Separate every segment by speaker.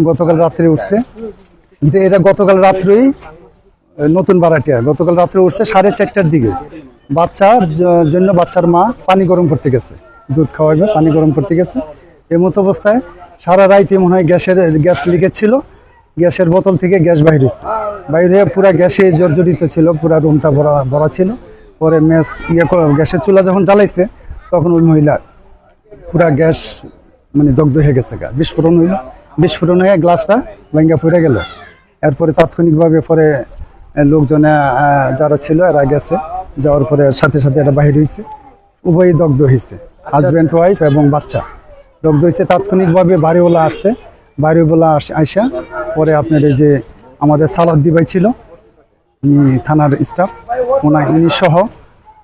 Speaker 1: গতকাল রাত্রে উঠছে। এটা গতকাল রাত্রেই নতুন ভাড়াটিয়া গতকাল রাত্রে উঠছে 4:30টার দিকে। বাচ্চার জন্য বাচ্চার মা পানি গরম করতে গেছে, দুধ খাওয়াবে, পানি গরম করতে গেছে। এই মতো অবস্থায় সারা রাইতে মনে হয় গ্যাস লিকেজ ছিল, গ্যাসের বোতল থেকে গ্যাস বাইরে পুরা গ্যাসে জর্জরিত ছিল, পুরা রুমটা ভরা ছিল। পরে গ্যাসের চুলা যখন জ্বালাইছে তখন ওই মহিলা পুরা গ্যাস মানে দগ্ধ হয়ে গেছে, বিস্ফোরণ হয়ে গ্লাসটা ভেঙে পড়ে গেল। এরপরে তাৎক্ষণিকভাবে পরে লোকজনে যারা ছিল এরা গেছে, যাওয়ার পরে সাথে সাথে এরা বাহির হয়েছে, উভয়ই দগ্ধ হয়েছে, হাজব্যান্ড ওয়াইফ এবং বাচ্চা দগ্ধ হয়েছে। তাৎক্ষণিকভাবে বাড়িওয়ালা আসছে, আইসা পরে আপনার এই যে আমাদের সালাদ্দি ভাই ছিল, উনি থানার স্টাফ, উনি সহ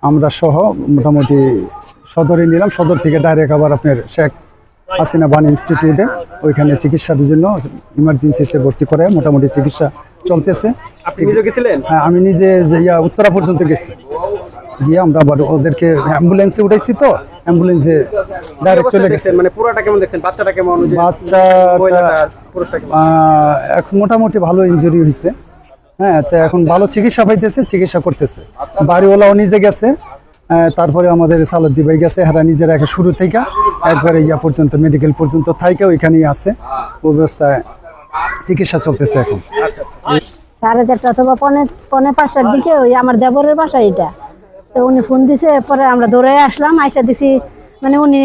Speaker 1: আমরা সহ মোটামুটি সদরে নিলাম। সদর থেকে ডাইরেক্ট আবার আপনার শেখ হাসিনা বান ইনস্টিটিউটে ওইখানে চিকিৎসার জন্য ইমার্জেন্সিতে ভর্তি করে মোটামুটি চিকিৎসা চলতেছে। হ্যাঁ, আমি নিজে উত্তরা পর্যন্ত গেছি, গিয়ে আমরা আবার ওদেরকে অ্যাম্বুলেন্সে উঠাইছি, তো অ্যাম্বুলেন্সে ডাইরেক্ট চলে গেছে।
Speaker 2: মানে পুরোটা কেমন দেখছেন? বাচ্চাটা কেমন?
Speaker 1: এখন মোটামুটি ভালো ইনজুরি হয়েছে। হ্যাঁ, তো এখন ভালো চিকিৎসা পাইতেছে, চিকিৎসা করতেছে। বাড়িওয়ালাও নিজে গেছে, তারপরে আমাদের সালাদ্দি ভাই গেছে, হ্যাঁ নিজেরা শুরু থেকে একবারে পর্যন্ত মেডিকেল পর্যন্ত থাইকে ওইখানেই আছে, অবস্থায় চিকিৎসা চলতেছে এখন।
Speaker 3: 4:30 অথবা 4:45টার দিকে ওই আমার দেবরের বাসা এটা, তো উনি ফোন দিছে, পরে আমরা দৌড়ে আসলাম, আইসা দিছি মানে উনি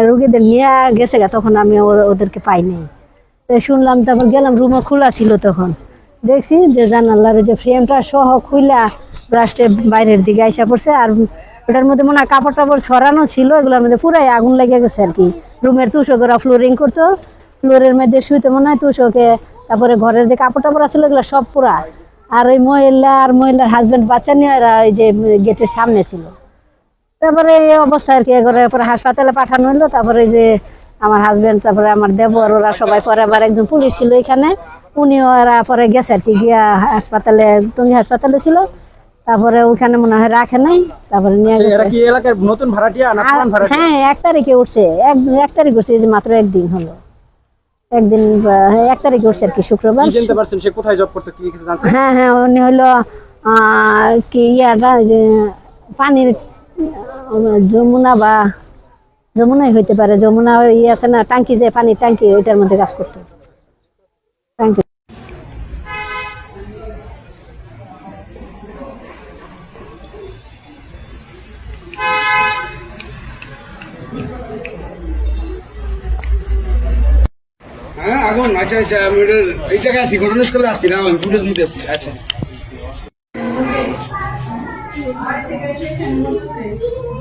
Speaker 3: রুগীদের নিয়ে গেছে গা, তখন আমি ওদেরকে পাইনি। তো শুনলাম, তারপর গেলাম, রুমে খোলা ছিল, তখন দেখছি যে জানালার যে ফ্রেমটা সহ খুইলা ব্রাস্টে বাইরের দিকে আইসা পড়ছে। আর ওটার মধ্যে মনে হয় কাপড় টাপড় ছড়ানো ছিল, এগুলোর মধ্যে পুরাই আগুন লেগে গেছে আর কি। রুমের তুষকরা ফ্লোরিং করতো, ফ্লোরের মধ্যে শুইতে মনে হয় তুষকে, তারপরে ঘরের যে কাপড় টাপড় ছিল এগুলো সব পুরা। আর ওই মহিলার হাজবেন্ড বাচ্চা নিয়ে এরা ওই যে গেটের সামনে ছিল। তারপরে এই অবস্থা আর কি, পরে হাসপাতালে পাঠানো হলো। তারপরে যে আমার হাজবেন্ড, তারপরে আমার দেবর, ওরা সবাই, পরে আবার একজন পুলিশ ছিল এখানে, উনিও এরা পরে গেছে আর কি, গিয়া হাসপাতালে, টঙ্গী হাসপাতালে ছিল। তারপরে ওখানে মনে হয় রাখে নাই, তারপরে নিয়ে গেছে।
Speaker 2: নতুন ভাড়াটিয়া না পুরান ভাড়াটিয়া?
Speaker 3: হ্যাঁ, 1 তারিখে উঠছে, 1 তারিখ উঠছে, যে মাত্র একদিন হলো, 1 তারিখে উঠছে আর কি, শুক্রবার।
Speaker 2: জানতে পারছেন সে কোথায় জব করতো, কি কিছু জানছেন?
Speaker 3: হ্যাঁ, উনি হলো কি যে পানির যমুনাই হইতে পারে, যমুনা আছে না টাঙ্কি, যে পানির টাঙ্কি, ওইটার মধ্যে কাজ করতো। টাঙ্কি
Speaker 4: হ্যাঁ, আগুন। আচ্ছা, আমি এই জায়গায় আছি, ঘটনাস্থলে আসছি না, আমি ফুটেজ নিতে আসছি। আচ্ছা।